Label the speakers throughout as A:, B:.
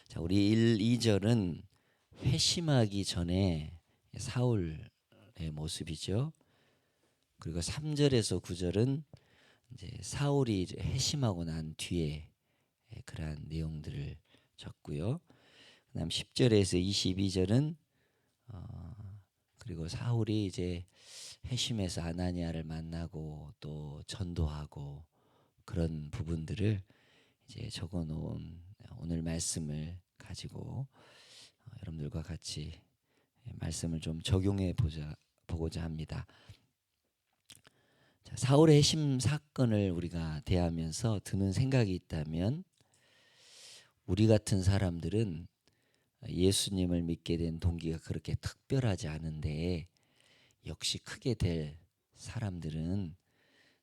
A: 자, 우리 1, 2절은 회심하기 전에 사울의 모습이죠. 그리고 3절에서 9절은 이제 사울이 이제 회심하고 난 뒤에 그러한 내용들을 적고요. 그다음 10절에서 22절은 그리고 사울이 이제 회심해서 아나니아를 만나고 또 전도하고 그런 부분들을 이제 적어 놓은 오늘 말씀을 가지고 여러분들과 같이 말씀을 좀 적용해 보고자 합니다. 자, 사울의 회심 사건을 우리가 대하면서 드는 생각이 있다면 우리 같은 사람들은 예수님을 믿게 된 동기가 그렇게 특별하지 않은데 역시 크게 될 사람들은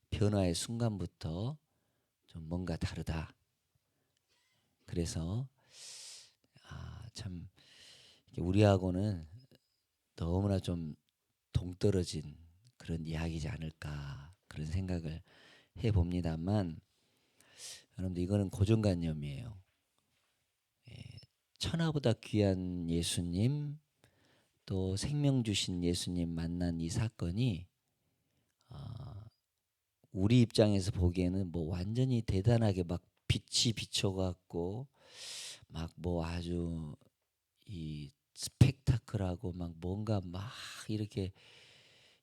A: 변화의 순간부터 좀 뭔가 다르다. 그래서 참 우리하고는 너무나 좀 동떨어진 그런 이야기지 않을까 그런 생각을 해봅니다만 여러분들 이거는 고정관념이에요. 천하보다 귀한 예수님 또 생명 주신 예수님 만난 이 사건이 우리 입장에서 보기에는 뭐 완전히 대단하게 막 빛이 비춰갖고 막 뭐 아주 이 스펙타클하고 막 뭔가 막 이렇게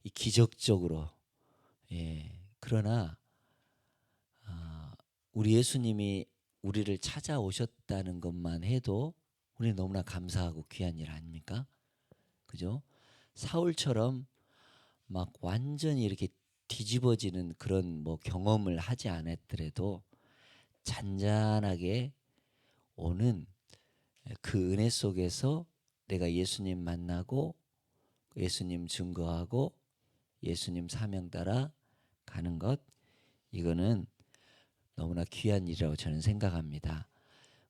A: 이 기적적으로 그러나 우리 예수님이 우리를 찾아오셨다는 것만 해도 우리는 너무나 감사하고 귀한 일 아닙니까? 그죠? 사울처럼 막 완전히 이렇게 뒤집어지는 그런 뭐 경험을 하지 않았더라도 잔잔하게 오는 그 은혜 속에서 내가 예수님 만나고 예수님 증거하고 예수님 사명 따라 가는 것 이거는 너무나 귀한 일이라고 저는 생각합니다.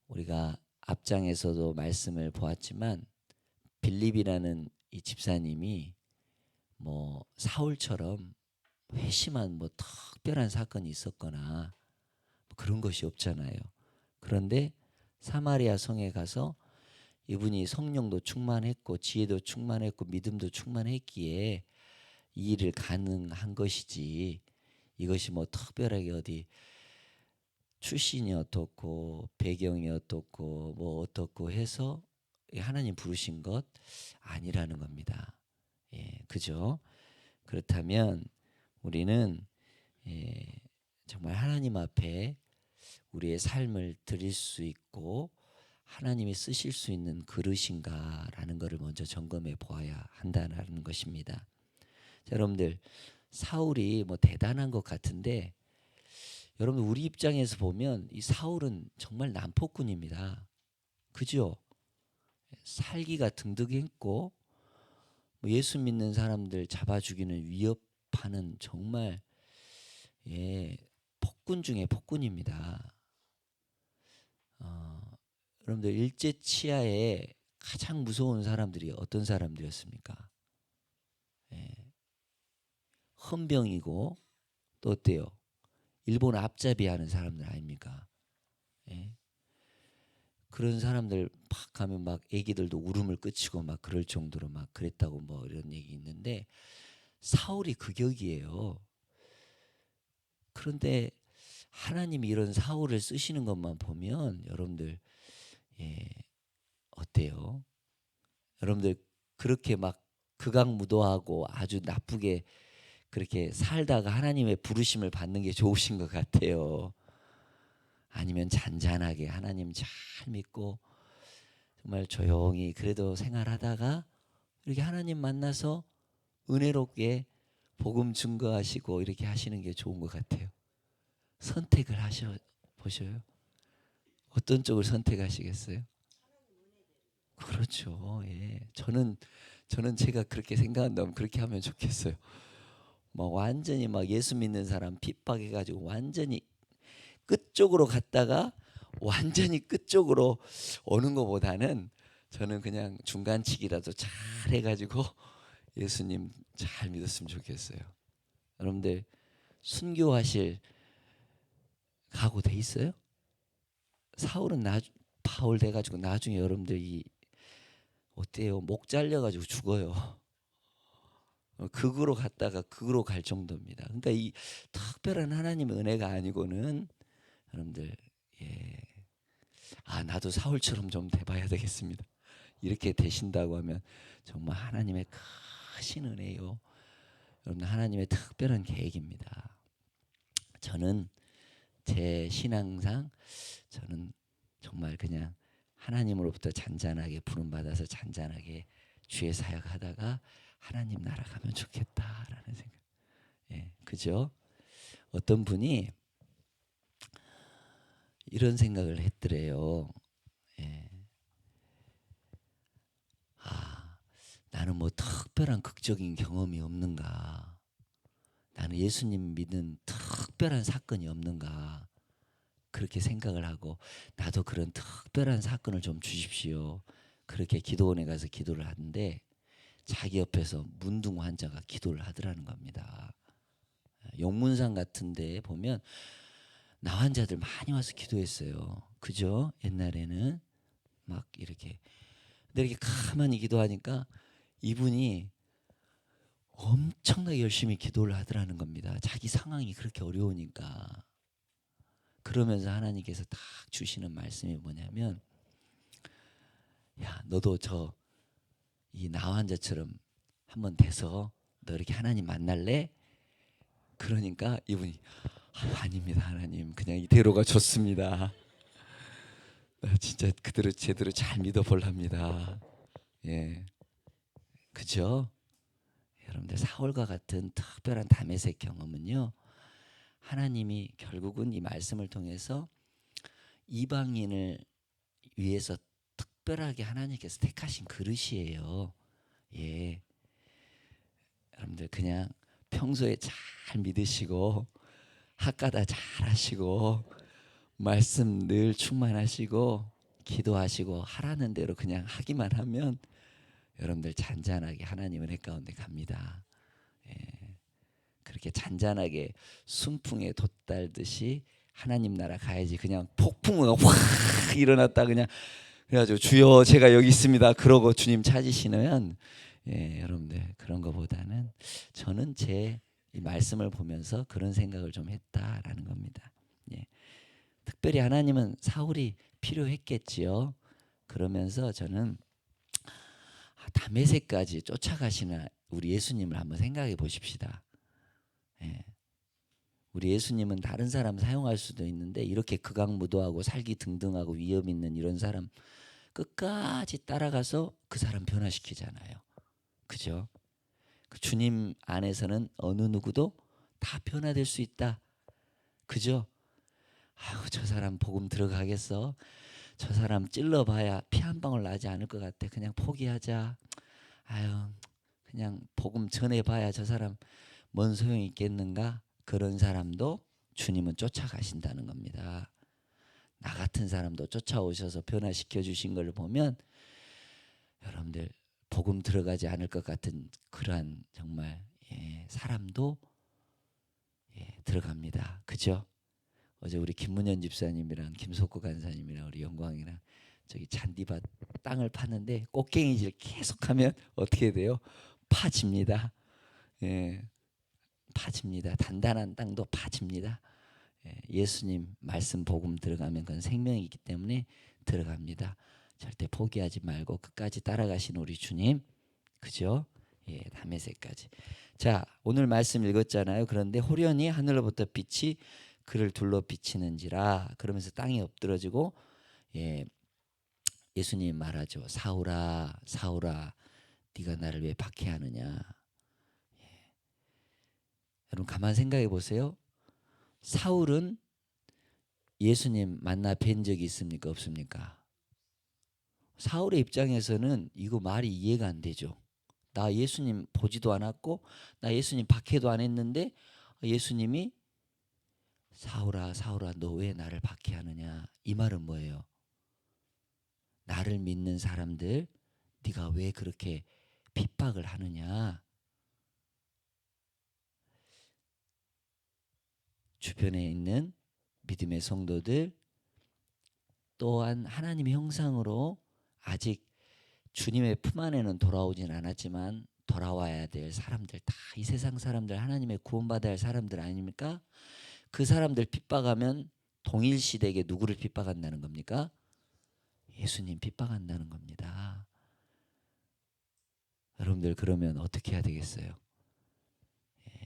A: 우리가 앞장에서도 말씀을 보았지만 빌립이라는 이 집사님이 뭐 사울처럼 회심한 뭐 특별한 사건이 있었거나 뭐 그런 것이 없잖아요. 그런데 사마리아 성에 가서 이분이 성령도 충만했고 지혜도 충만했고 믿음도 충만했기에 이 일을 가능한 것이지 이것이 뭐 특별하게 어디 출신이 어떻고 배경이 어떻고 뭐 어떻고 해서 하나님 부르신 것 아니라는 겁니다. 그죠? 그렇다면 우리는 정말 하나님 앞에 우리의 삶을 드릴 수 있고 하나님이 쓰실 수 있는 그릇인가라는 것을 먼저 점검해 보아야 한다는 것입니다. 자, 여러분들 사울이 뭐 대단한 것 같은데 여러분 우리 입장에서 보면 이 사울은 정말 난폭군입니다. 그죠? 살기가 등등했고 뭐 예수 믿는 사람들 잡아 죽이는 위협하는 정말 폭군 중에 폭군입니다. 여러분들 일제 치하에 가장 무서운 사람들이 어떤 사람들이었습니까? 헌병이고 또 어때요? 일본 앞잡이하는 사람들 아닙니까? 그런 사람들 막 가면 막 애기들도 울음을 그치고 막 그럴 정도로 막 그랬다고 뭐 이런 얘기 있는데 사울이 그 격이에요. 그런데 하나님이 이런 사울을 쓰시는 것만 보면 여러분들 어때요? 여러분들 그렇게 막 극악무도하고 아주 나쁘게 그렇게 살다가 하나님의 부르심을 받는 게 좋으신 것 같아요. 아니면 잔잔하게 하나님 잘 믿고 정말 조용히 그래도 생활하다가 이렇게 하나님 만나서 은혜롭게 복음 증거하시고 이렇게 하시는 게 좋은 것 같아요. 선택을 하셔 보셔요. 어떤 쪽을 선택하시겠어요? 그렇죠. 저는 제가 그렇게 생각한다면 그렇게 하면 좋겠어요. 막 완전히 막 예수 믿는 사람 핍박해가지고 완전히 끝쪽으로 갔다가 완전히 끝쪽으로 오는 것보다는 저는 그냥 중간치기라도 잘 해가지고 예수님 잘 믿었으면 좋겠어요. 여러분들 순교하실 각오 돼 있어요? 사울은 사울 돼가지고 나중에 여러분들 이 어때요? 목 잘려가지고 죽어요. 극으로 갔다가 극으로 갈 정도입니다. 그러니까 이 특별한 하나님의 은혜가 아니고는 여러분들 예, 아 나도 사울처럼 좀 돼봐야 되겠습니다. 이렇게 되신다고 하면 정말 하나님의 크신 은혜요. 여러분 하나님의 특별한 계획입니다. 저는 제 신앙상 저는 정말 그냥 하나님으로부터 잔잔하게 부름받아서 잔잔하게 주의 사역하다가 하나님 나라 가면 좋겠다라는 생각. 예, 그죠? 어떤 분이 이런 생각을 했더래요. 예. 아, 나는 뭐 특별한 극적인 경험이 없는가? 나는 예수님 믿는 특별한 사건이 없는가? 그렇게 생각을 하고 나도 그런 특별한 사건을 좀 주십시오. 그렇게 기도원에 가서 기도를 하는데 자기 옆에서 문둥 환자가 기도를 하더라는 겁니다. 용문상 같은 데 보면 나 환자들 많이 와서 기도했어요. 그죠? 옛날에는 막 이렇게 근데 이렇게 가만히 기도하니까 이분이 엄청나게 열심히 기도를 하더라는 겁니다. 자기 상황이 그렇게 어려우니까. 그러면서 하나님께서 딱 주시는 말씀이 뭐냐면 야 너도 저 이 나 환자처럼 한번 돼서 너 이렇게 하나님 만날래? 그러니까 이분이 아닙니다 하나님 그냥 이대로가 좋습니다. 진짜 그대로 제대로 잘 믿어볼랍니다. 예, 그죠? 여러분들 사울과 같은 특별한 다메섹 경험은요 하나님이 결국은 이 말씀을 통해서 이방인을 위해서 특별하게 하나님께서 택하신 그릇이에요. 예, 여러분들 그냥 평소에 잘 믿으시고 학가다 잘 하시고 말씀 늘 충만하시고 기도하시고 하라는 대로 그냥 하기만 하면 여러분들 잔잔하게 하나님 은혜 가운데 갑니다. 예, 그렇게 잔잔하게 순풍에 돛달듯이 하나님 나라 가야지 그냥 폭풍우가 확 일어났다 그냥 그래가지고 주여 제가 여기 있습니다 그러고 주님 찾으시면 예, 여러분들 그런 것보다는 저는 제 이 말씀을 보면서 그런 생각을 좀 했다라는 겁니다. 예. 특별히 하나님은 사울이 필요했겠지요. 그러면서 저는 다메섹까지 쫓아가시는 우리 예수님을 한번 생각해 보십시다. 예. 우리 예수님은 다른 사람 사용할 수도 있는데 이렇게 극악무도하고 살기 등등하고 위험 있는 이런 사람 끝까지 따라가서 그 사람 변화시키잖아요. 그죠? 그 주님 안에서는 어느 누구도 다 변화될 수 있다. 그죠? 아유 저 사람 복음 들어가겠어. 저 사람 찔러봐야 피 한 방울 나지 않을 것 같아. 그냥 포기하자. 아유 그냥 복음 전해봐야 저 사람 뭔 소용이 있겠는가? 그런 사람도 주님은 쫓아가신다는 겁니다. 나 같은 사람도 쫓아오셔서 변화시켜 주신 걸 보면 여러분들 복음 들어가지 않을 것 같은 그러한 정말 예, 사람도 예, 들어갑니다. 그죠? 어제 우리 김문현 집사님이랑 김석구 간사님이랑 우리 영광이랑 저기 잔디밭 땅을 팠는데 꽃갱이질 계속하면 어떻게 돼요? 파집니다. 예, 파집니다. 단단한 땅도 파집니다. 예, 예수님 말씀 복음 들어가면 그건 생명이기 때문에 들어갑니다. 절대 포기하지 말고 끝까지 따라가신 우리 주님, 그죠? 예, 다메섹까지. 자, 오늘 말씀 읽었잖아요. 그런데 호련히 하늘로부터 빛이 그를 둘러 비치는지라 그러면서 땅이 엎드러지고 예, 예수님 말하죠. 사울아, 사울아, 네가 나를 왜 박해하느냐? 여러분 가만 생각해 보세요. 사울은 예수님 만나 뵌 적이 있습니까? 없습니까? 사울의 입장에서는 이거 말이 이해가 안 되죠. 나 예수님 보지도 않았고 나 예수님 박해도 안 했는데 예수님이 사울아 사울아 너 왜 나를 박해하느냐 이 말은 뭐예요? 나를 믿는 사람들 네가 왜 그렇게 핍박을 하느냐 주변에 있는 믿음의 성도들 또한 하나님의 형상으로 아직 주님의 품 안에는 돌아오진 않았지만 돌아와야 될 사람들, 다 이 세상 사람들, 하나님의 구원받아야 할 사람들 아닙니까? 그 사람들 핍박하면 동일시대에 누구를 핍박한다는 겁니까? 예수님 핍박한다는 겁니다. 여러분들 그러면 어떻게 해야 되겠어요?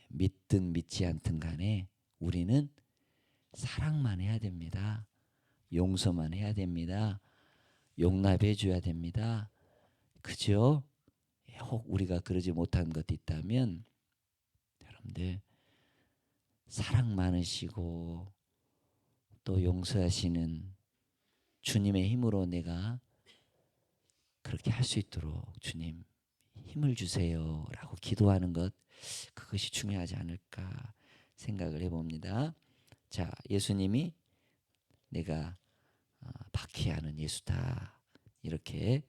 A: 믿든 믿지 않든 간에 우리는 사랑만 해야 됩니다. 용서만 해야 됩니다. 용납해 줘야 됩니다. 그죠? 혹 우리가 그러지 못한 것이 있다면 여러분들 사랑 많으시고 또 용서하시는 주님의 힘으로 내가 그렇게 할 수 있도록 주님 힘을 주세요 라고 기도하는 것, 그것이 중요하지 않을까 생각을 해봅니다. 자, 예수님이 내가 박해하는 예수다, 이렇게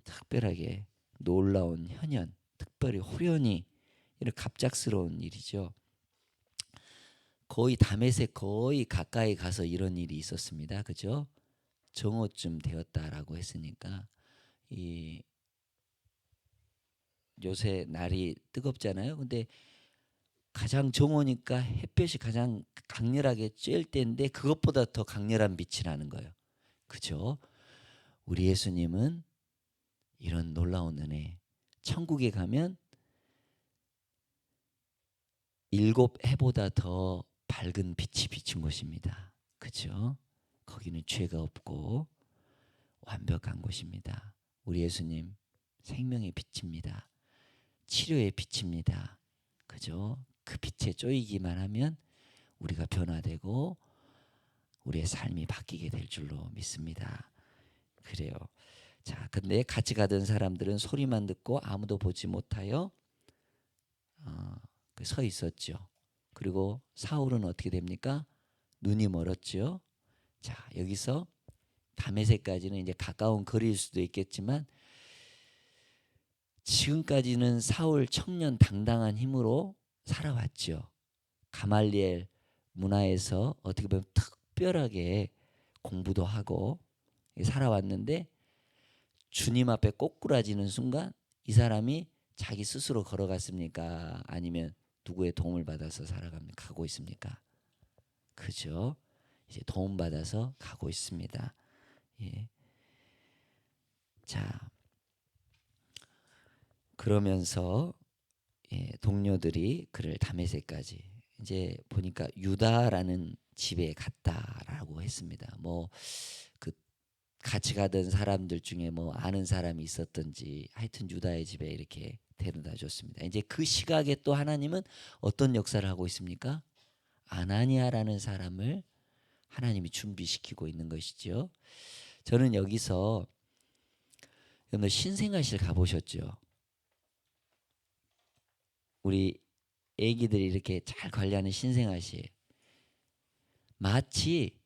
A: 특별하게 놀라운 현현, 특별히 호련히, 이런 갑작스러운 일이죠. 거의 다메섹 거의 가까이 가서 이런 일이 있었습니다. 그죠? 정오쯤 되었다라고 했으니까 이 요새 날이 뜨겁잖아요. 근데 가장 정오니까 햇볕이 가장 강렬하게 쬐일 때인데 그것보다 더 강렬한 빛이 나는 거예요. 그죠? 우리 예수님은 이런 놀라운 은혜, 천국에 가면 7해보다 더 밝은 빛이 비친 곳입니다. 그죠? 거기는 죄가 없고 완벽한 곳입니다. 우리 예수님 생명의 빛입니다. 치료의 빛입니다. 그죠? 그 빛에 쪼이기만 하면 우리가 변화되고 우리의 삶이 바뀌게 될 줄로 믿습니다. 그래요. 자, 근데 같이 가던 사람들은 소리만 듣고 아무도 보지 못하여 서 있었죠. 그리고 사울은 어떻게 됩니까? 눈이 멀었죠. 자, 여기서 다메섹까지는 이제 가까운 거리일 수도 있겠지만 지금까지는 사울 청년 당당한 힘으로 살아왔죠. 가말리엘 문화에서 어떻게 보면 특별하게 공부도 하고 살아왔는데 주님 앞에 꼬꾸라지는 순간 이 사람이 자기 스스로 걸어갔습니까? 아니면 누구의 도움을 받아서 가고 있습니까? 그죠? 이제 도움 받아서 가고 있습니다. 예. 자, 그러면서 동료들이 그를 다메섹까지 이제 보니까 유다라는 집에 갔다라고 했습니다. 뭐 그 같이 가던 사람들 중에 뭐 아는 사람이 있었던지 하여튼 유다의 집에 이렇게 데려다 줬습니다. 이제 그 시각에 또 하나님은 어떤 역사를 하고 있습니까? 아나니아라는 사람을 하나님이 준비시키고 있는 것이죠. 저는 여기서 여러분 신생아실 가보셨죠? 우리 애기들이 이렇게 잘 관리하는 신생아실, 마치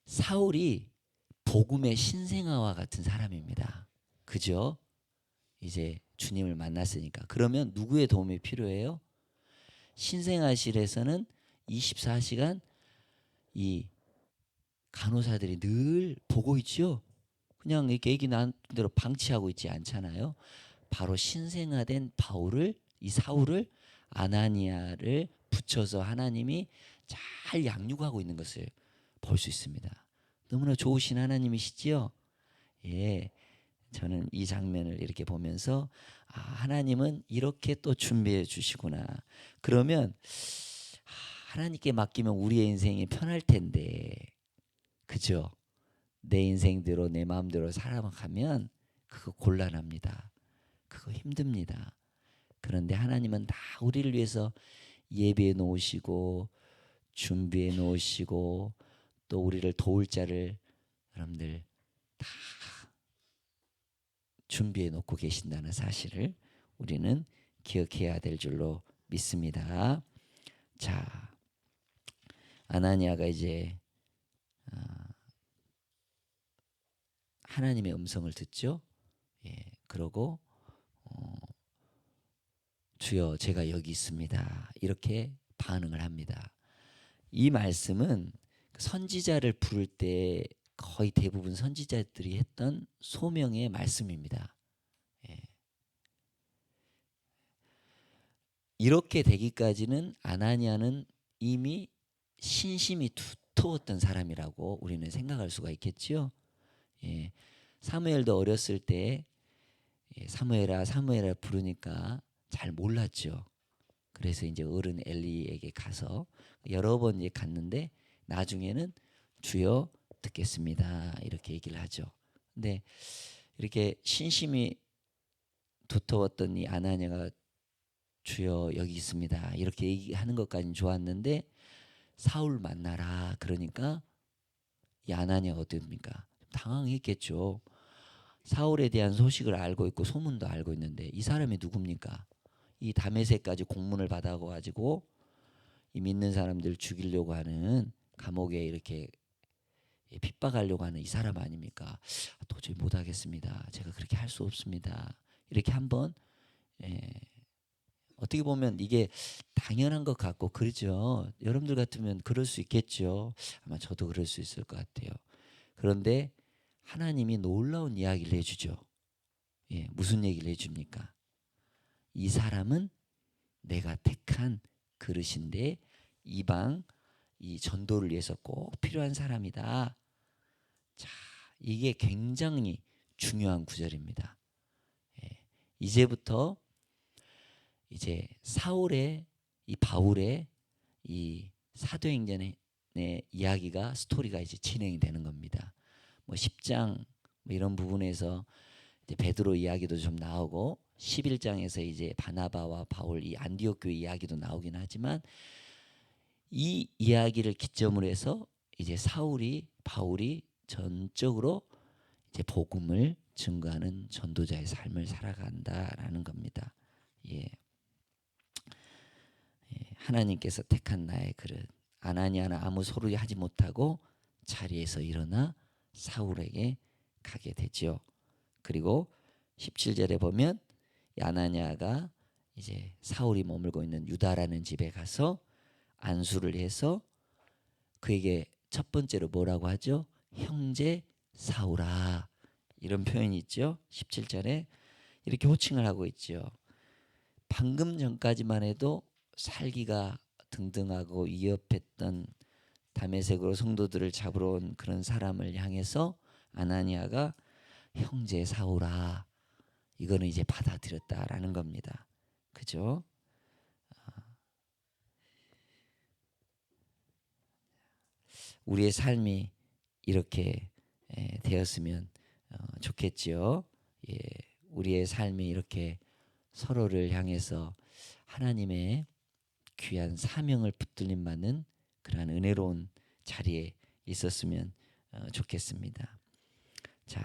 A: 사울이 복음의 신생아와 같은 사람입니다. 그죠? 이제 주님을 만났으니까. 그러면 누구의 도움이 필요해요? 신생아실에서는 24시간 이 간호사들이 늘 보고 있죠. 그냥 이렇게 애기 낳은 대로 방치하고 있지 않잖아요. 바로 신생아된 이 사울을, 아나니아를 붙여서 하나님이 잘 양육하고 있는 것을 볼 수 있습니다. 너무나 좋으신 하나님이시지요. 예, 저는 이 장면을 이렇게 보면서 하나님은 이렇게 또 준비해 주시구나. 그러면 하나님께 맡기면 우리의 인생이 편할 텐데, 그죠? 내 인생대로 내 마음대로 살아가면 그거 곤란합니다. 그거 힘듭니다. 그런데 하나님은 다 우리를 위해서 예비해 놓으시고 준비해 놓으시고 또 우리를 도울 자를 여러분들 다 준비해 놓고 계신다는 사실을 우리는 기억해야 될 줄로 믿습니다. 자, 아나니아가 이제 하나님의 음성을 듣죠. 예, 그러고 주여 제가 여기 있습니다. 이렇게 반응을 합니다. 이 말씀은 선지자를 부를 때 거의 대부분 선지자들이 했던 소명의 말씀입니다. 예. 이렇게 되기까지는 아나니아는 이미 신심이 두터웠던 사람이라고 우리는 생각할 수가 있겠죠. 예. 사무엘도 어렸을 때 사무엘아 사무엘아 부르니까 잘 몰랐죠. 그래서 이제 어른 엘리에게 가서 여러 번 이제 갔는데 나중에는 주여 듣겠습니다 이렇게 얘기를 하죠. 근데 이렇게 신심이 두터웠던 이 아나니아가 주여 여기 있습니다 이렇게 얘기하는 것까지는 좋았는데 사울 만나라 그러니까 이 아나니아가 어떻습니까? 당황했겠죠. 사울에 대한 소식을 알고 있고 소문도 알고 있는데 이 사람이 누굽니까? 이 다메섹까지 공문을 받아가지고 이 믿는 사람들 죽이려고 하는 감옥에 이렇게 핍박하려고 하는 이 사람 아닙니까? 도저히 못하겠습니다. 제가 그렇게 할 수 없습니다. 이렇게 한번 어떻게 보면 이게 당연한 것 같고 그러죠. 여러분들 같으면 그럴 수 있겠죠. 아마 저도 그럴 수 있을 것 같아요. 그런데 하나님이 놀라운 이야기를 해주죠. 무슨 얘기를 해줍니까? 이 사람은 내가 택한 그릇인데 이방 이 전도를 위해서 꼭 필요한 사람이다. 자, 이게 굉장히 중요한 구절입니다. 이제부터 이제 사울의 이 바울의 이 사도행전의 이야기가 스토리가 이제 진행이 되는 겁니다. 뭐 10장 뭐 이런 부분에서 이제 베드로 이야기도 좀 나오고 11장에서 이제 바나바와 바울 이 안디옥 교회 이야기도 나오긴 하지만 이 이야기를 기점으로 해서 이제 바울이 전적으로 이제 복음을 증거하는 전도자의 삶을 살아간다라는 겁니다. 예. 하나님께서 택한 나의 그릇 아나니아는 아무 소리 하지 못하고 자리에서 일어나 사울에게 가게 되죠. 그리고 17절에 보면 아나니아가 이제 사울이 머물고 있는 유다라는 집에 가서 안수를 해서 그에게 첫 번째로 뭐라고 하죠? 형제 사울아 이런 표현이 있죠. 17절에 이렇게 호칭을 하고 있죠. 방금 전까지만 해도 살기가 등등하고 위협했던 다메섹으로 성도들을 잡으러 온 그런 사람을 향해서 아나니아가 형제 사울아 이거는 이제 받아들였다라는 겁니다. 그죠? 우리의 삶이 이렇게 되었으면 좋겠지요. 예, 우리의 삶이 이렇게 서로를 향해서 하나님의 귀한 사명을 붙들림 받는 그러한 은혜로운 자리에 있었으면 좋겠습니다. 자,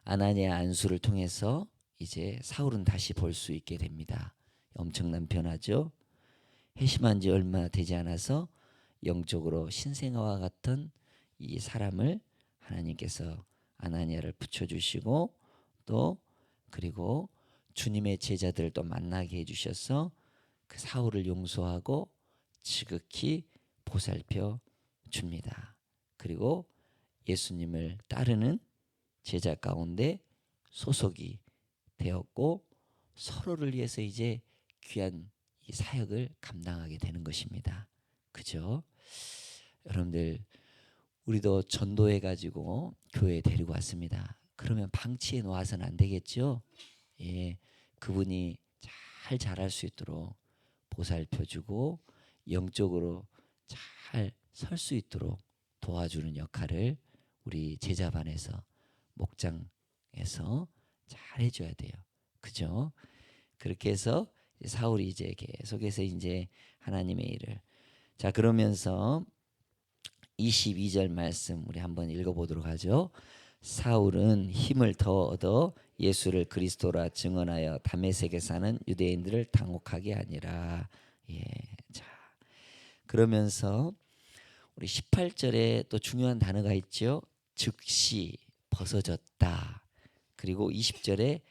A: 아나니아 안수를 통해서 이제 사울은 다시 볼 수 있게 됩니다. 엄청난 변화죠. 회심한 지 얼마 되지 않아서 영적으로 신생아와 같은 이 사람을 하나님께서 아나니아를 붙여주시고 또 그리고 주님의 제자들을 또 만나게 해주셔서 그 사울을 용서하고 지극히 보살펴 줍니다. 그리고 예수님을 따르는 제자 가운데 소속이 되었고 서로를 위해서 이제 귀한 이 사역을 감당하게 되는 것입니다. 그죠? 여러분들 우리도 전도해 가지고 교회에 데리고 왔습니다. 그러면 방치해 놓아서는 안 되겠죠? 예, 그분이 잘 자랄 수 있도록 보살펴주고 영적으로 잘 설 수 있도록 도와주는 역할을 우리 제자반에서 목장에서 잘 해줘야 돼요. 그죠? 그렇게 해서 사울이 이제 계속해서 이제 하나님의 일을 자 그러면서 22절 말씀 우리 한번 읽어보도록 하죠. 사울은 힘을 더 얻어 예수를 그리스도라 증언하여 다메섹에 사는 유대인들을 당혹하게 하니라. 예, 자 그러면서 우리 18절에 또 중요한 단어가 있죠. 즉시 벗어졌다. 그리고 20절에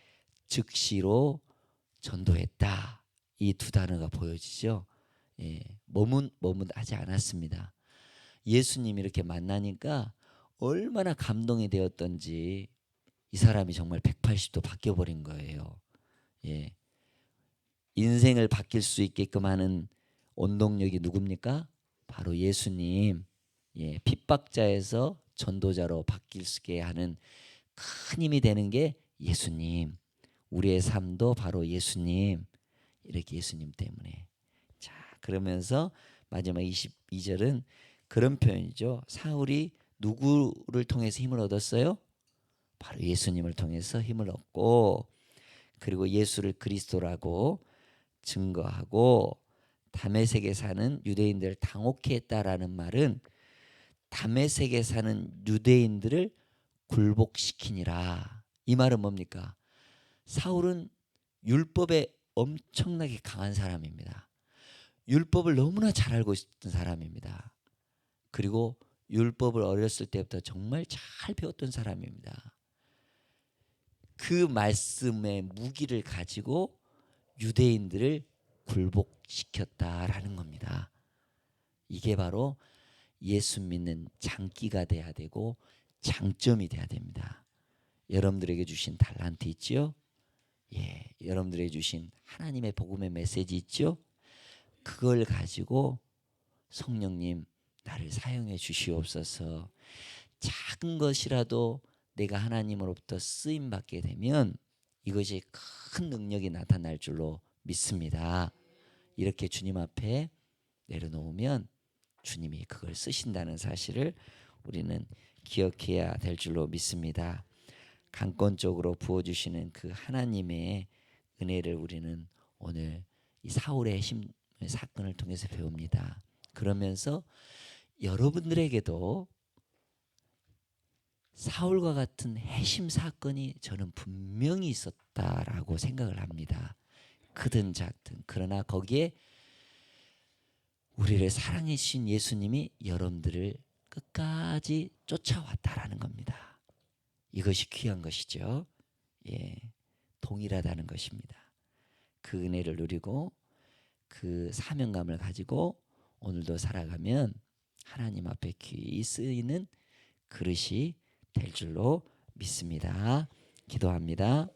A: 즉시로 전도했다. 이 두 단어가 보여지죠. 머뭇하지 않았습니다. 예수님 이렇게 만나니까 얼마나 감동이 되었던지 이 사람이 정말 180도 바뀌어 버린 거예요. 예. 인생을 바뀔 수 있게끔 하는 원동력이 누굽니까? 바로 예수님. 예, 핍박자에서 전도자로 바뀔 수 있게 하는 큰 힘이 되는 게 예수님. 우리의 삶도 바로 예수님. 이렇게 예수님 때문에. 자, 그러면서 마지막 22절은 그런 표현이죠. 사울이 누구를 통해서 힘을 얻었어요? 바로 예수님을 통해서 힘을 얻고, 그리고 예수를 그리스도라고 증거하고 다메섹에 사는 유대인들을 당혹해 했다라는 말은 다메섹에 사는 유대인들을 굴복시키니라. 이 말은 뭡니까? 사울은 율법에 엄청나게 강한 사람입니다. 율법을 너무나 잘 알고 있던 사람입니다. 그리고 율법을 어렸을 때부터 정말 잘 배웠던 사람입니다. 그 말씀의 무기를 가지고 유대인들을 굴복시켰다라는 겁니다. 이게 바로 예수 믿는 장기가 돼야 되고 장점이 돼야 됩니다. 여러분들에게 주신 달란트 있죠? 예, 여러분들에게 주신 하나님의 복음의 메시지 있죠? 그걸 가지고 성령님 나를 사용해 주시옵소서. 작은 것이라도 내가 하나님으로부터 쓰임 받게 되면 이것이 큰 능력이 나타날 줄로 믿습니다. 이렇게 주님 앞에 내려놓으면 주님이 그걸 쓰신다는 사실을 우리는 기억해야 될 줄로 믿습니다. 강권적으로 부어주시는 그 하나님의 은혜를 우리는 오늘 이 사울의 핵심 사건을 통해서 배웁니다. 그러면서 여러분들에게도 사울과 같은 핵심 사건이 저는 분명히 있었다라고 생각을 합니다. 크든 작든. 그러나 거기에 우리를 사랑해 주신 예수님이 여러분들을 끝까지 쫓아왔다라는 겁니다. 이것이 귀한 것이죠. 예, 동일하다는 것입니다. 그 은혜를 누리고 그 사명감을 가지고 오늘도 살아가면 하나님 앞에 귀히 쓰이는 그릇이 될 줄로 믿습니다. 기도합니다.